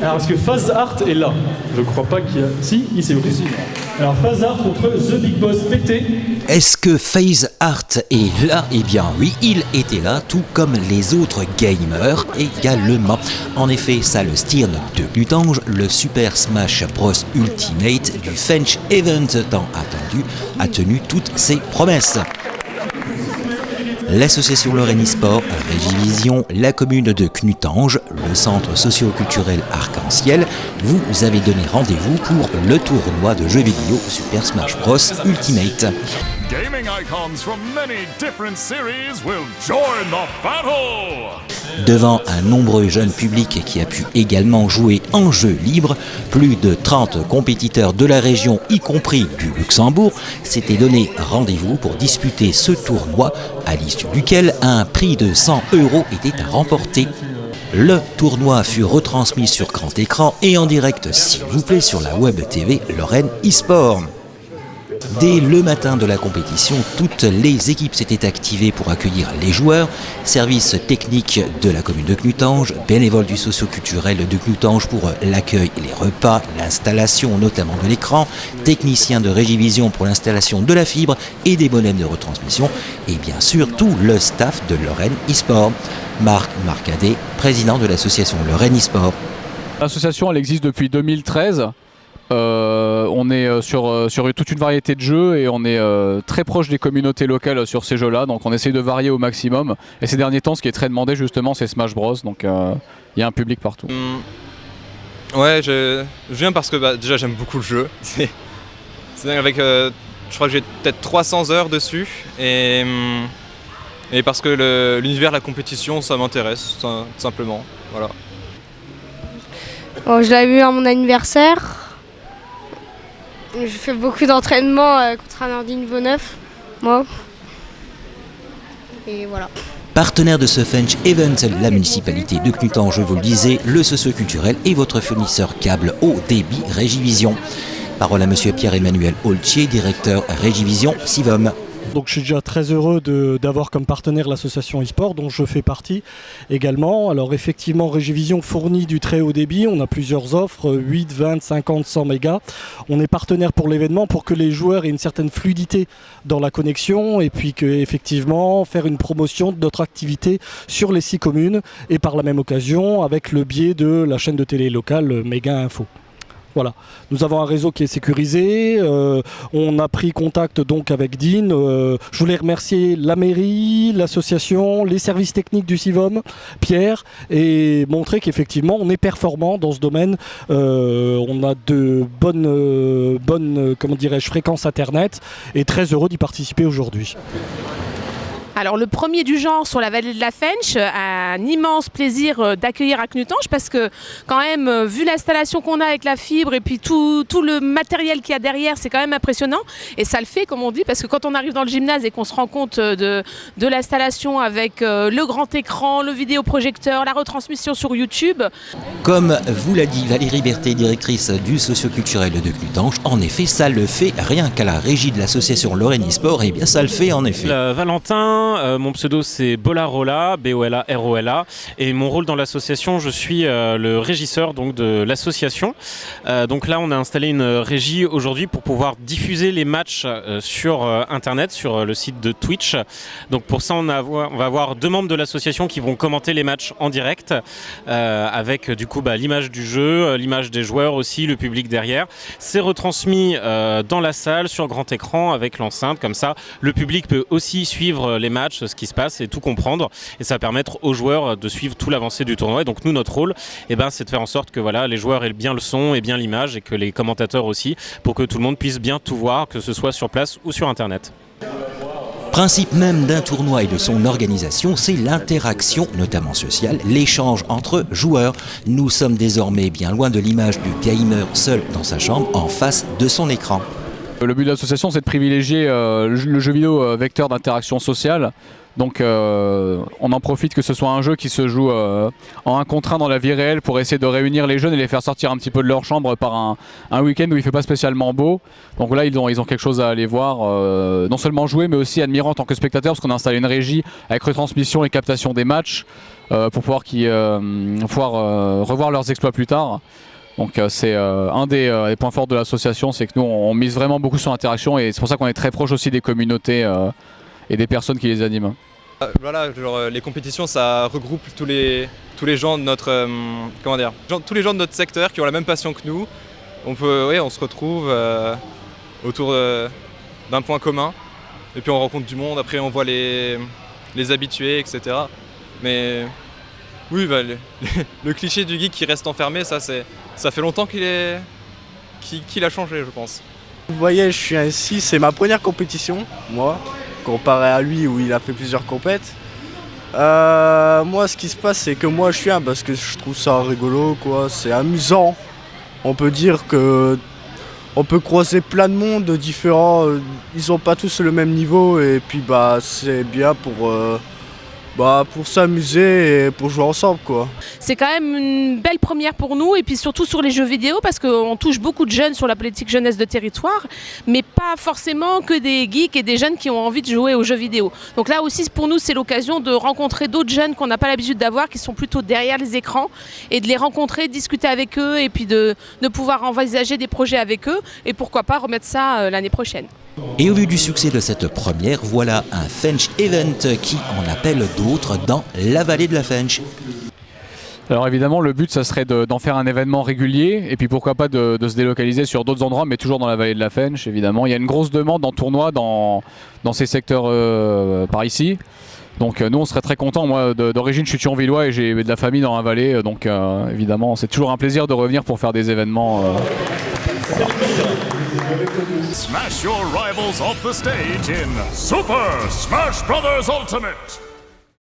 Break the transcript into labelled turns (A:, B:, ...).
A: Alors, est-ce que Phase Art est là? Je crois pas qu'il y a... Si, il s'est ouvert. Alors, Phase Art contre The Big Boss PT.
B: Est-ce que Phase Art est là? Eh bien oui, il était là, tout comme les autres gamers également. En effet, Salle Stirn de Gnutange, le Super Smash Bros Ultimate du Fench Event tant attendu, a tenu toutes ses promesses. L'association Lorraine eSport, Régivision, la commune de Gnutange, le centre socio-culturel Arc-en-Ciel, vous avez donné rendez-vous pour le tournoi de jeux vidéo Super Smash Bros Ultimate.
C: Gaming icons from many different series will join the battle!
B: Devant un nombreux jeune public qui a pu également jouer en jeu libre, plus de 30 compétiteurs de la région, y compris du Luxembourg, s'étaient donné rendez-vous pour disputer ce tournoi, à l'issue duquel un prix de 100 € était à remporter. Le tournoi fut retransmis sur grand écran et en direct, s'il vous plaît, sur la web TV Lorraine eSport. Dès le matin de la compétition, toutes les équipes s'étaient activées pour accueillir les joueurs. Service technique de la commune de Gnutange, bénévoles du socio-culturel de Gnutange pour l'accueil et les repas, l'installation notamment de l'écran, techniciens de Régivision pour l'installation de la fibre et des modems de retransmission, et bien sûr tout le staff de Lorraine eSport. Marc Marcadet, président de l'association Lorraine eSport.
D: L'association elle existe depuis 2013. On est sur toute une variété de jeux et on est très proche des communautés locales sur ces jeux-là, donc on essaye de varier au maximum. Et ces derniers temps, ce qui est très demandé justement, c'est Smash Bros, donc il y a un public partout.
E: Ouais, je viens parce que déjà j'aime beaucoup le jeu. C'est avec, je crois que j'ai peut-être 300 heures dessus et parce que l'univers de la compétition, ça m'intéresse, tout simplement. Voilà.
F: Bon, je l'avais vu à mon anniversaire. Je fais beaucoup d'entraînement contre un ordi niveau 9, moi. Et voilà.
B: Partenaire de ce Fench Event, la municipalité de Gnutange, je vous le disais, le socio-culturel et votre fournisseur câble haut débit Régivision. Parole à monsieur Pierre-Emmanuel Holtier, directeur Régivision Sivom.
G: Donc je suis déjà très heureux d'avoir comme partenaire l'association eSport dont je fais partie également. Alors effectivement, Régivision fournit du très haut débit, on a plusieurs offres, 8, 20, 50, 100 mégas. On est partenaire pour l'événement pour que les joueurs aient une certaine fluidité dans la connexion et puis effectivement faire une promotion de notre activité sur les 6 communes et par la même occasion avec le biais de la chaîne de télé locale Méga Info. Voilà. Nous avons un réseau qui est sécurisé, on a pris contact donc avec Dean, je voulais remercier la mairie, l'association, les services techniques du Sivom, Pierre, et montrer qu'effectivement on est performant dans ce domaine, on a de bonnes comment dirais-je, fréquences internet et très heureux d'y participer aujourd'hui.
H: Alors le premier du genre sur la vallée de la Fench, un immense plaisir d'accueillir à Gnutange parce que quand même vu l'installation qu'on a avec la fibre et puis tout le matériel qu'il y a derrière, c'est quand même impressionnant et ça le fait comme on dit parce que quand on arrive dans le gymnase et qu'on se rend compte de l'installation avec le grand écran, le vidéoprojecteur, la retransmission sur YouTube.
B: Comme vous l'a dit Valérie Berthet, directrice du socio-culturel de Gnutange, en effet ça le fait rien qu'à la régie de l'association Lorraine eSport, et bien ça le fait en effet.
I: Valentin, mon pseudo c'est Bolarola, B-O-L-A-R-O-L-A, et mon rôle dans l'association, je suis le régisseur donc, de l'association. Donc là on a installé une régie aujourd'hui pour pouvoir diffuser les matchs sur internet, sur le site de Twitch. Donc pour ça on va avoir 2 membres de l'association qui vont commenter les matchs en direct avec du coup l'image du jeu, l'image des joueurs aussi, le public derrière. C'est retransmis dans la salle sur grand écran avec l'enceinte, comme ça le public peut aussi suivre les matchs, ce qui se passe et tout comprendre, et ça va permettre aux joueurs de suivre tout l'avancée du tournoi. Et donc nous, notre rôle, c'est de faire en sorte que voilà, les joueurs aient bien le son et bien l'image, et que les commentateurs aussi, pour que tout le monde puisse bien tout voir, que ce soit sur place ou sur internet.
B: Principe même d'un tournoi et de son organisation, c'est l'interaction, notamment sociale, l'échange entre joueurs. Nous sommes désormais bien loin de l'image du gamer seul dans sa chambre en face de son écran.
D: Le but de l'association, c'est de privilégier le jeu vidéo vecteur d'interaction sociale. Donc on en profite que ce soit un jeu qui se joue en 1 contre 1 dans la vie réelle pour essayer de réunir les jeunes et les faire sortir un petit peu de leur chambre par un week-end où il ne fait pas spécialement beau. Donc là ils ont quelque chose à aller voir, non seulement jouer mais aussi admirer en tant que spectateur, parce qu'on a installé une régie avec retransmission et captation des matchs pour pouvoir revoir leurs exploits plus tard. Donc c'est un des points forts de l'association, c'est que nous on mise vraiment beaucoup sur l'interaction et c'est pour ça qu'on est très proche aussi des communautés et des personnes qui les animent.
E: Voilà, genre, les compétitions, ça regroupe tous les gens de notre tous les gens de notre secteur qui ont la même passion que nous. On se retrouve autour d'un point commun et puis on rencontre du monde. Après on voit les habitués, etc. Mais oui, le cliché du geek qui reste enfermé, ça fait longtemps qu'il a changé, je pense.
J: Vous voyez, je suis ici, c'est ma première compétition, moi, comparé à lui où il a fait plusieurs compètes. Moi, ce qui se passe, c'est que moi, je suis parce que je trouve ça rigolo, quoi. C'est amusant. On peut dire que on peut croiser plein de monde différents. Ils n'ont pas tous le même niveau et puis c'est bien pour s'amuser et pour jouer ensemble, quoi.
H: C'est quand même une belle première pour nous et puis surtout sur les jeux vidéo parce qu'on touche beaucoup de jeunes sur la politique jeunesse de territoire, mais pas forcément que des geeks et des jeunes qui ont envie de jouer aux jeux vidéo. Donc là aussi pour nous c'est l'occasion de rencontrer d'autres jeunes qu'on n'a pas l'habitude d'avoir, qui sont plutôt derrière les écrans, et de les rencontrer, discuter avec eux et puis de pouvoir envisager des projets avec eux et pourquoi pas remettre ça l'année prochaine.
B: Et au vu du succès de cette première, voilà un Fench Event qui en appelle d'autres dans la vallée de la Fench.
D: Alors évidemment le but ça serait d'en faire un événement régulier et puis pourquoi pas de se délocaliser sur d'autres endroits, mais toujours dans la vallée de la Fench évidemment. Il y a une grosse demande en tournoi dans ces secteurs par ici. Donc nous on serait très contents. Moi d'origine je suis thionvillois et j'ai de la famille dans la vallée, donc évidemment c'est toujours un plaisir de revenir pour faire des événements. Voilà.
C: Smash your rivals off the stage in Super Smash Bros. Ultimate!